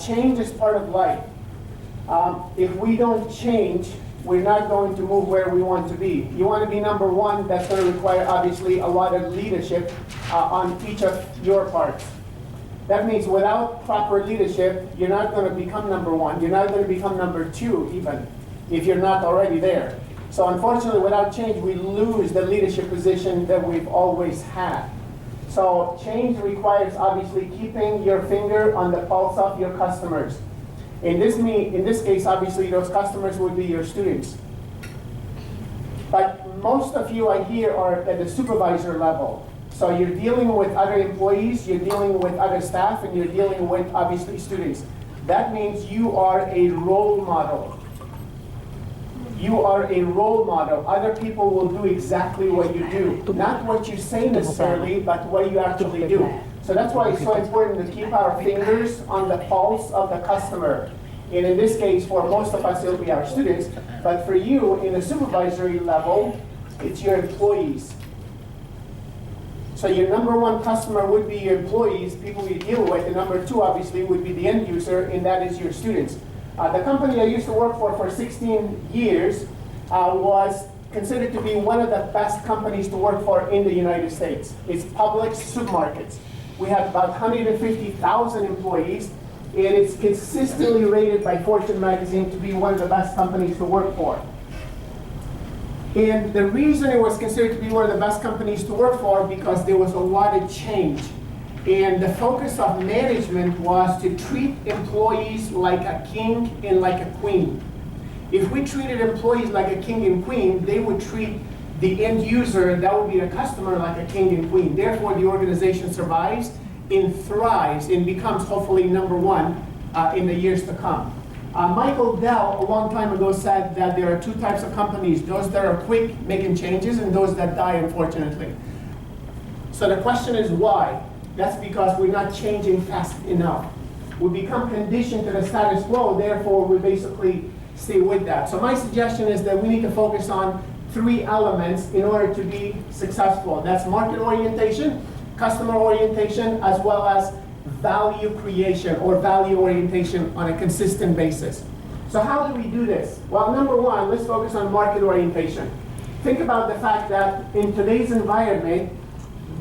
Change is part of life. If we don't change, we're not going to move where we want to be. You want to be number one, that's going to require obviously a lot of leadership on each of your parts. That means without proper leadership, you're not going to become number one. You're not going to become number two even, if you're not already there. So unfortunately, without change, we lose the leadership position that we've always had. So change requires obviously keeping your finger on the pulse of your customers. In this case, obviously, those customers would be your students. But most of you, I hear, are at the supervisor level. So you're dealing with other employees, you're dealing with other staff, and you're dealing with, obviously, students. That means you are a role model. You are a role model. Other people will do exactly what you do. Not what you say necessarily, but what you actually do. So that's why it's so important to keep our fingers on the pulse of the customer. And in this case, for most of us, it'll be our students. But for you, in the supervisory level, it's your employees. So your number one customer would be your employees, people you deal with. And number two, obviously, would be the end user, and that is your students. The company I used to work for 16 years was considered to be one of the best companies to work for in the United States. It's Publix Supermarkets. We have about 150,000 employees, and it's consistently rated by Fortune magazine to be one of the best companies to work for. And the reason it was considered to be one of the best companies to work for because there was a lot of change. And the focus of management was to treat employees like a king and like a queen. If we treated employees like a king and queen, they would treat the end user, that would be the customer, like a king and queen. Therefore, the organization survives and thrives and becomes hopefully number one in the years to come. Michael Dell, a long time ago, said that there are two types of companies, those that are quick making changes and those that die, unfortunately. So the question is why? That's because we're not changing fast enough. We become conditioned to the status quo, therefore we basically stay with that. So my suggestion is that we need to focus on three elements in order to be successful. That's market orientation, customer orientation, as well as value creation or value orientation on a consistent basis. So how do we do this? Well, number one, let's focus on market orientation. Think about the fact that in today's environment,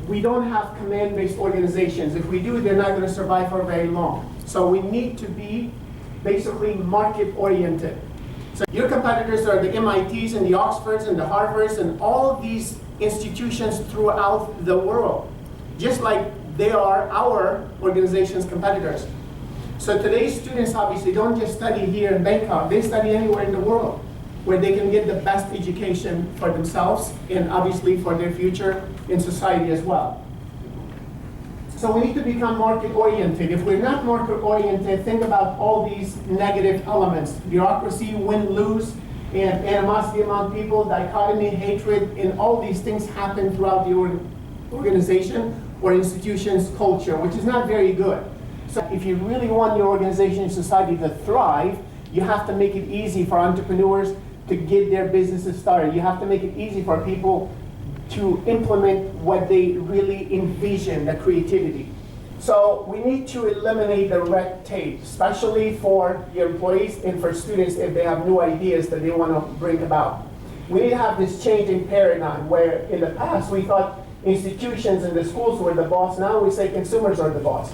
we don't have command-based organizations. If we do, they're not going to survive for very long. So we need to be basically market-oriented. So your competitors are the MITs and the Oxfords and the Harvards and all of these institutions throughout the world, just like they are our organization's competitors. So today's students obviously don't just study here in Bangkok, they study anywhere in the world where they can get the best education for themselves and obviously for their future in society as well. So we need to become market-oriented. If we're not market-oriented, think about all these negative elements: bureaucracy, win-lose, and animosity among people, dichotomy, hatred, and all these things happen throughout the organization or institution's culture, which is not very good. So if you really want your organization and society to thrive, you have to make it easy for entrepreneurs to get their businesses started. You have to make it easy for people to implement what they really envision, the creativity. So we need to eliminate the red tape, especially for your employees and for students if they have new ideas that they want to bring about. We need to have this change in paradigm where in the past we thought institutions and the schools were the boss. Now we say consumers are the boss.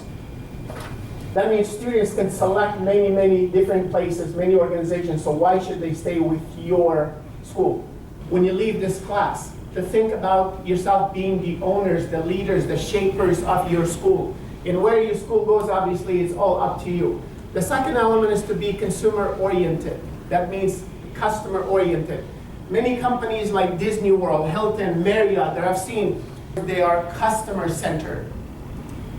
That means students can select many different places, many organizations, so why should they stay with your school? When you leave this class, to think about yourself being the owners, the leaders, the shapers of your school. And where your school goes, obviously, it's all up to you. The second element is to be consumer-oriented. That means customer-oriented. Many companies like Disney World, Hilton, Marriott, that I've seen, they are customer-centered.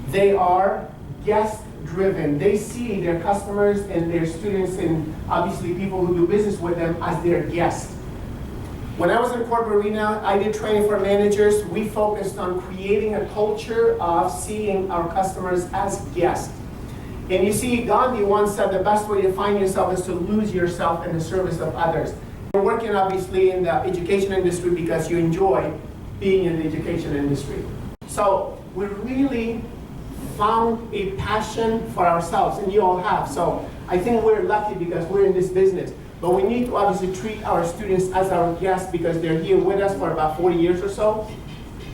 They are guest-driven. They see their customers and their students and obviously people who do business with them as their guests. When I was in corporate arena, I did training for managers. We focused on creating a culture of seeing our customers as guests. And you see, Gandhi once said the best way to find yourself is to lose yourself in the service of others. You're working obviously in the education industry because you enjoy being in the education industry. So we really found a passion for ourselves, and you all have. So I think we're lucky because we're in this business. But we need to obviously treat our students as our guests because they're here with us for about 40 years or so,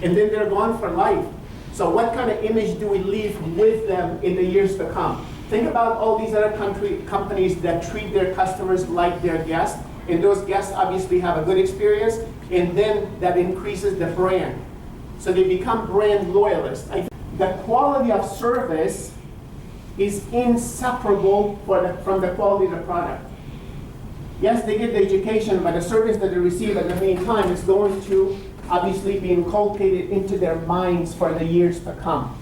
and then they're gone for life. So what kind of image do we leave with them in the years to come? Think about all these other companies that treat their customers like their guests, and those guests obviously have a good experience, and then that increases the brand. So they become brand loyalists. The quality of service is inseparable from the quality of the product. Yes, they get the education, but the service that they receive at the meantime is going to obviously be inculcated into their minds for the years to come.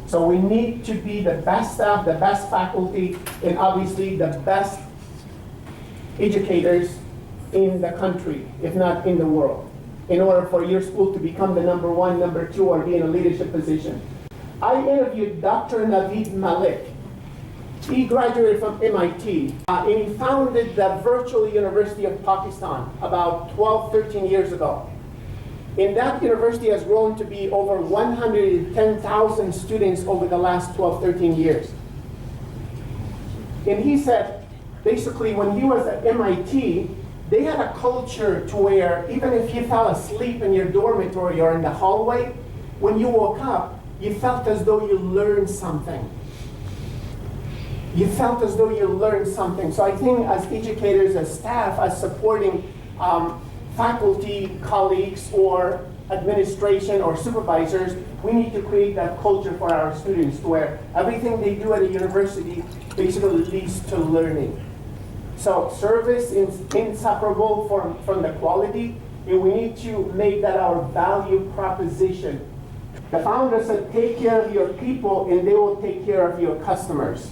So we need to be the best staff, the best faculty, and obviously the best educators in the country, if not in the world, in order for your school to become the number one, number two, or be in a leadership position. I interviewed Dr. Naveed Malik. He graduated from MIT, and he founded the Virtual University of Pakistan about 12, 13 years ago. And that university has grown to be over 110,000 students over the last 12, 13 years. And he said, basically, when he was at MIT, they had a culture to where even if you fell asleep in your dormitory or in the hallway, when you woke up, you felt as though you learned something. You felt as though you learned something. So I think as educators, as staff, as supporting faculty, colleagues, or administration or supervisors, we need to create that culture for our students where everything they do at a university basically leads to learning. So service is inseparable from the quality, and we need to make that our value proposition. The founder said, take care of your people and they will take care of your customers.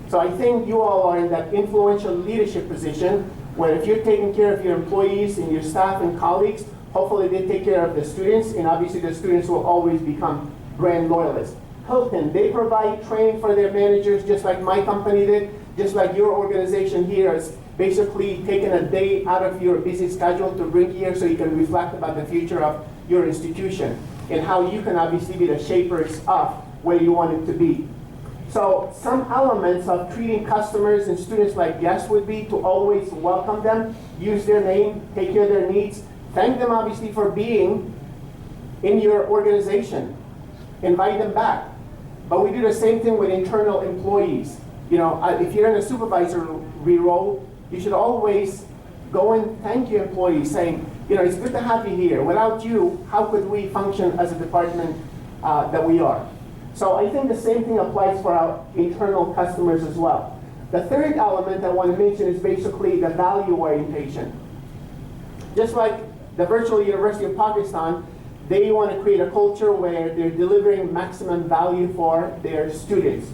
So I think you all are in that influential leadership position where if you're taking care of your employees and your staff and colleagues, hopefully they take care of the students, and obviously the students will always become brand loyalists. Hilton, they provide training for their managers just like my company did, just like your organization here is basically taking a day out of your busy schedule to bring here so you can reflect about the future of your institution and how you can obviously be the shapers of where you want it to be. So some elements of treating customers and students like guests would be to always welcome them, use their name, take care of their needs, thank them obviously for being in your organization, invite them back. But we do the same thing with internal employees. You know, if you're in a supervisory role, you should always go and thank your employees, saying, you know, it's good to have you here. Without you, how could we function as a department that we are? So I think the same thing applies for our internal customers as well. The third element I want to mention is basically the value orientation. Just like the Virtual University of Pakistan, they want to create a culture where they're delivering maximum value for their students.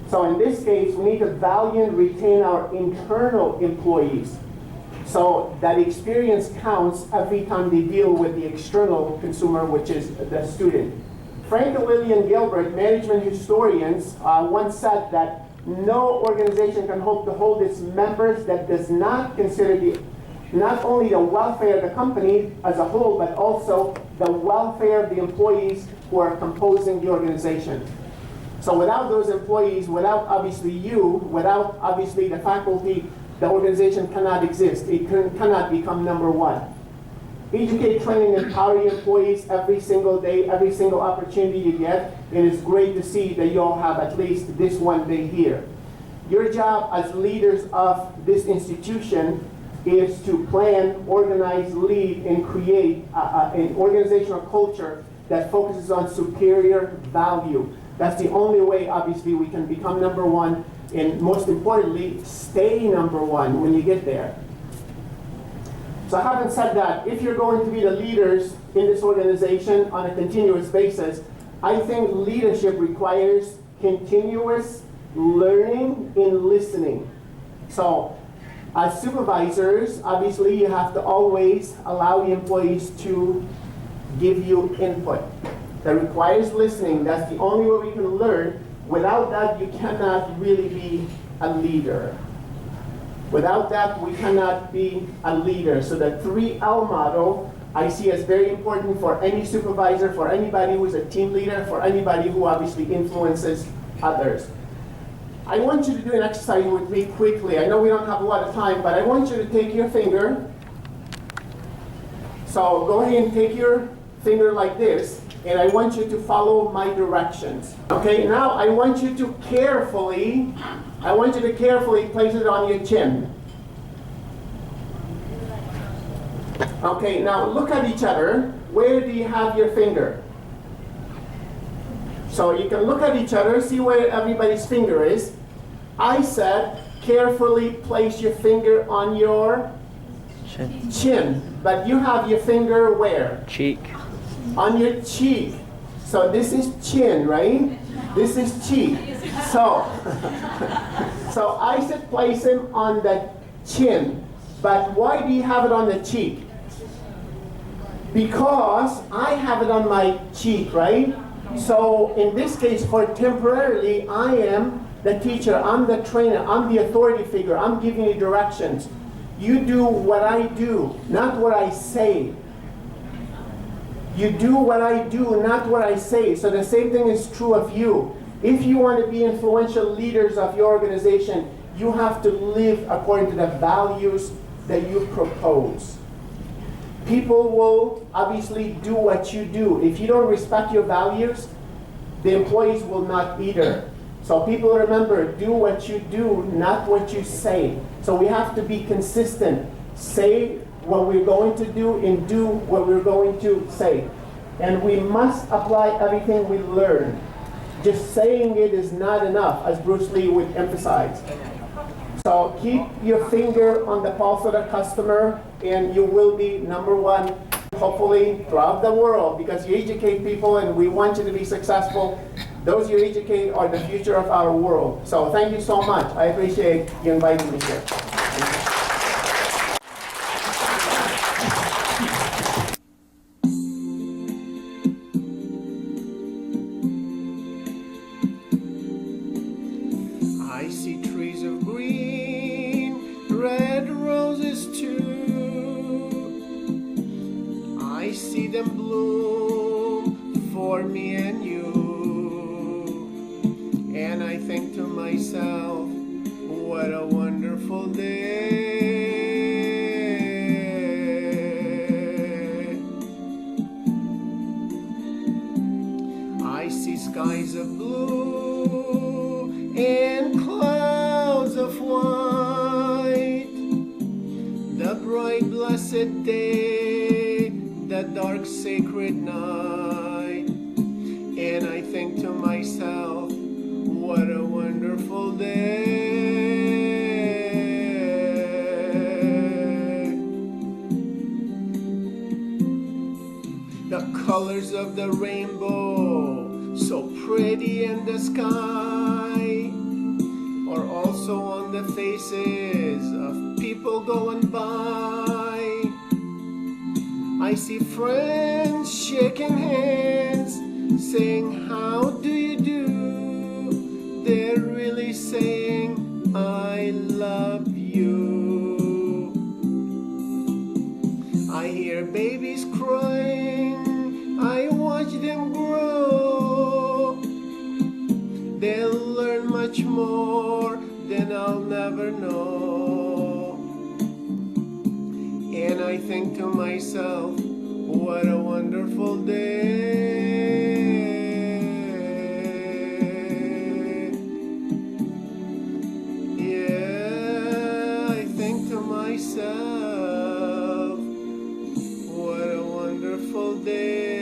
So in this case, we need to value and retain our internal employees. So that experience counts every time they deal with the external consumer, which is the student. Frank and Lillian Gilbert, management historians, once said that no organization can hope to hold its members that does not consider not only the welfare of the company as a whole, but also the welfare of the employees who are composing the organization. So without those employees, without obviously you, without obviously the faculty, the organization cannot exist. It cannot become number one. Educate, train, and empower your employees every single day, every single opportunity you get. And it's great to see that you all have at least this one day here. Your job as leaders of this institution is to plan, organize, lead, and create an organizational culture that focuses on superior value. That's the only way, obviously, we can become number one, and most importantly, stay number one when you get there. So having said that, if you're going to be the leaders in this organization on a continuous basis, I think leadership requires continuous learning and listening. So as supervisors, obviously you have to always allow the employees to give you input. That requires listening. That's the only way we can learn. Without that, you cannot really be a leader. Without that, we cannot be a leader. So the 3L model I see as very important for any supervisor, for anybody who is a team leader, for anybody who obviously influences others. I want you to do an exercise with me quickly. I know we don't have a lot of time, but I want you to take your finger. So go ahead and take your finger like this, and I want you to follow my directions. Okay, now I want you to carefully place it on your chin. Okay, now look at each other. Where do you have your finger? So you can look at each other, see where everybody's finger is. I said, carefully place your finger on your chin. But you have your finger where? Cheek. On your cheek. So this is chin, right? This is cheek. So, so I said place him on the chin. But why do you have it on the cheek? Because I have it on my cheek, right? So in this case, for temporarily, I am the teacher, I'm the trainer, I'm the authority figure, I'm giving you directions. You do what I do, not what I say. You do what I do, not what I say. So the same thing is true of you. If you want to be influential leaders of your organization, you have to live according to the values that you propose. People will obviously do what you do. If you don't respect your values, the employees will not either. So people remember, do what you do, not what you say. So we have to be consistent. Say what we're going to do and do what we're going to say. And we must apply everything we learn. Just saying it is not enough, as Bruce Lee would emphasize. So keep your finger on the pulse of the customer, and you will be number one, hopefully, throughout the world, because you educate people and we want you to be successful. Those you educate are the future of our world. So thank you so much. I appreciate you inviting me here. I see trees of green, red roses too. I see them bloom for me and you. And I think to myself, what a wonderful day. I see skies of blue and clouds of white, the bright blessed day, the dark sacred night. And I think to myself, what a wonderful day. The colors of the rainbow, so pretty in the sky, are also on the faces of people going by. I see friends shaking hands, saying, how do you do? They're really saying, I love you. I hear babies crying, I watch them grow. They'll learn much more than I'll never know. And I think to myself, what a wonderful day. Myself, what a wonderful day.